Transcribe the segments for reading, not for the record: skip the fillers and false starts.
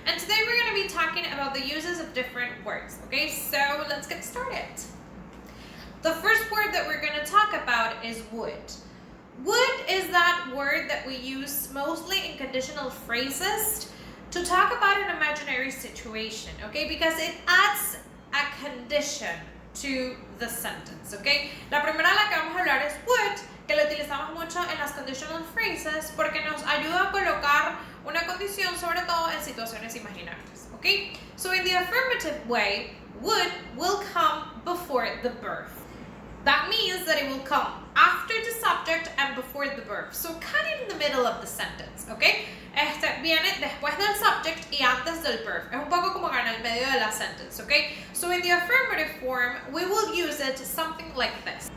And today we're going to be talking about the uses of different words, okay? So let's get started. The first word that we're going to talk about is would. Would is that word that we use mostly in conditional phrases to talk about an imaginary situation, okay? Because it adds a condition to the sentence, okay? La primera de la que vamos a hablar es would, que lo utilizamos mucho en las conditional phrases porque nos ayuda a colocar una condición, sobre todo en situaciones imaginarias, okay? So in the affirmative way, would will come before the verb. That means that it will come after the subject and before the verb. So kind of in the middle of the sentence, okay? Viene después del subject y antes del verb. Es un poco como que en el medio de la sentence, okay? So in the affirmative form, we will use it something like this.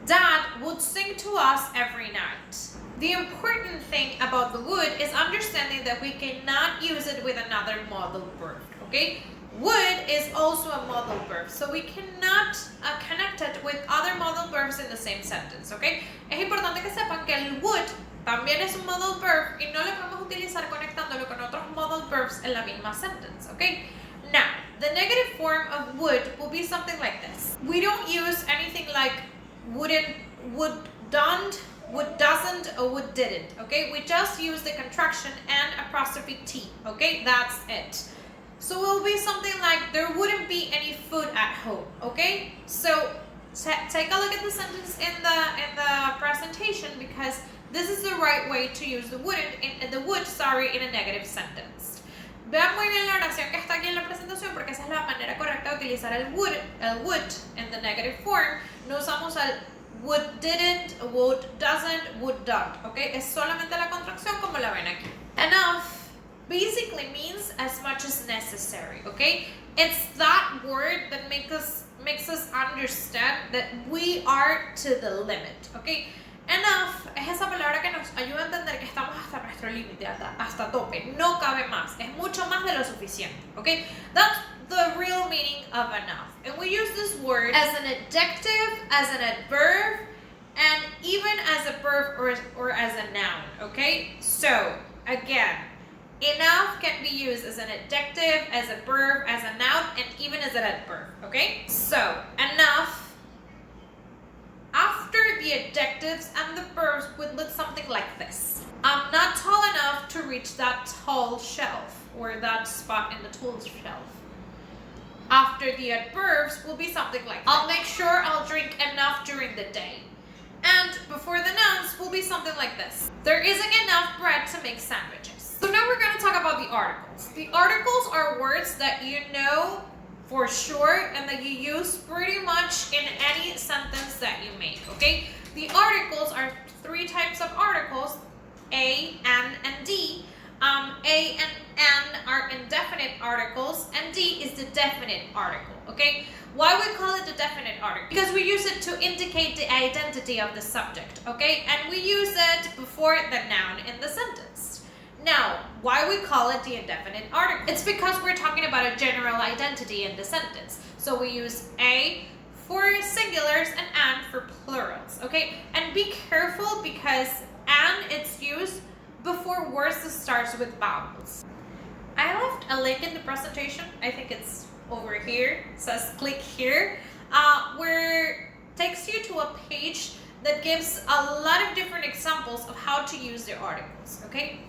Dad would sing to us every night. The important thing about the would is understanding that we cannot use it with another modal verb, okay? Would is also a modal verb, so we cannot connect it with other modal verbs in the same sentence, okay? Es importante que sepan que el would también es un modal verb y no lo podemos utilizar conectándolo con otros modal verbs en la misma sentence, okay? Now, the negative form of would will be something like this. We don't use anything like wouldn't, would don't, would doesn't, or would didn't, okay? We just use the contraction and apostrophe T, okay? That's it. So it will be something like, there wouldn't be any food at home, okay? So take a look at the sentence in the presentation because this is the right way to use the would in a negative sentence. Vean muy bien la oración que está aquí en la presentación porque esa es la manera correcta de utilizar el would in the negative form. No usamos el would didn't, would doesn't, would don't, okay? Es solamente la contracción como la ven aquí. Enough basically means as much as necessary, okay? It's that word that makes us understand that we are to the limit, okay? Enough es esa palabra que nos ayuda a entender que estamos hasta nuestro límite, hasta tope, no cabe más, es mucho más de lo suficiente, okay? That's the real meaning of enough. And we use this word as an adjective, as an adverb, and even as a verb or as a noun, okay? So, again, enough can be used as an adjective, as a verb, as a noun, and even as an adverb, okay? So, enough, after the adjectives and the verbs would look something like this. I'm not tall enough to reach that tall shelf, or that spot in the tools shelf. After the adverbs will be something like I'll make sure I'll drink enough during the day. And before the nouns will be something like this. There isn't enough bread to make sandwiches. So now we're going to talk about the articles. The articles are words that you know for sure and that you use pretty much in any sentence that you make, okay? The articles are three types of articles, A, N, and D. A and N are indefinite articles, and D is the definite article, okay? Why we call it the definite article? Because we use it to indicate the identity of the subject, okay? And we use it before the noun in the sentence. Now, why we call it the indefinite article? It's because we're talking about a general identity in the sentence. So we use A for singulars and N for plurals, okay? And be careful because N it's used before words that starts with vowels. I left a link in the presentation. I think it's over here. It says click here, where it takes you to a page that gives a lot of different examples of how to use the articles, okay?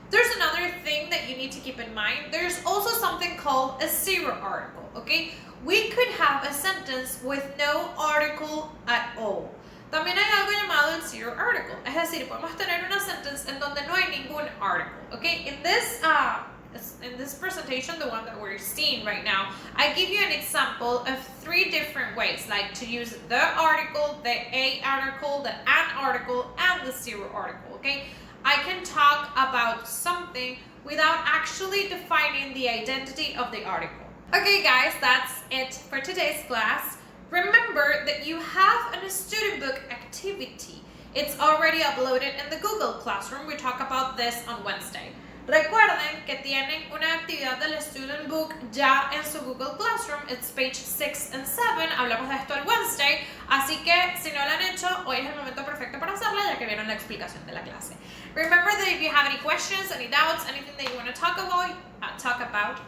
There's another thing that you need to keep in mind. There's also something called a zero article, okay? We could have a sentence with no article at all. También hay algo llamado el zero article. Es decir, podemos tener una sentence en donde no hay ningún article, okay? In this presentation, the one that we're seeing right now, I give you an example of three different ways, like to use the article, the A article, the an article, and the zero article, okay? I can talk about something without actually defining the identity of the article. Okay guys, that's it for today's class. Remember that you have a student book activity. It's already uploaded in the Google Classroom. We talk about this on Wednesday. Recuerden que tienen una actividad del Student Book ya en su Google Classroom. It's page 6 and 7. Hablamos de esto el Wednesday. Así que si no lo han hecho, hoy es el momento perfecto para hacerla ya que vieron la explicación de la clase. Remember that if you have any questions, any doubts, anything that you want to talk about,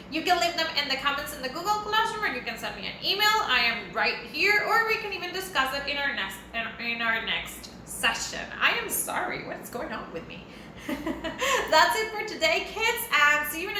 you can leave them in the comments in the Google Classroom, or you can send me an email. I am right here, or we can even discuss it in our next session. I am sorry, what's going on with me? That's it for today, kids, and see you in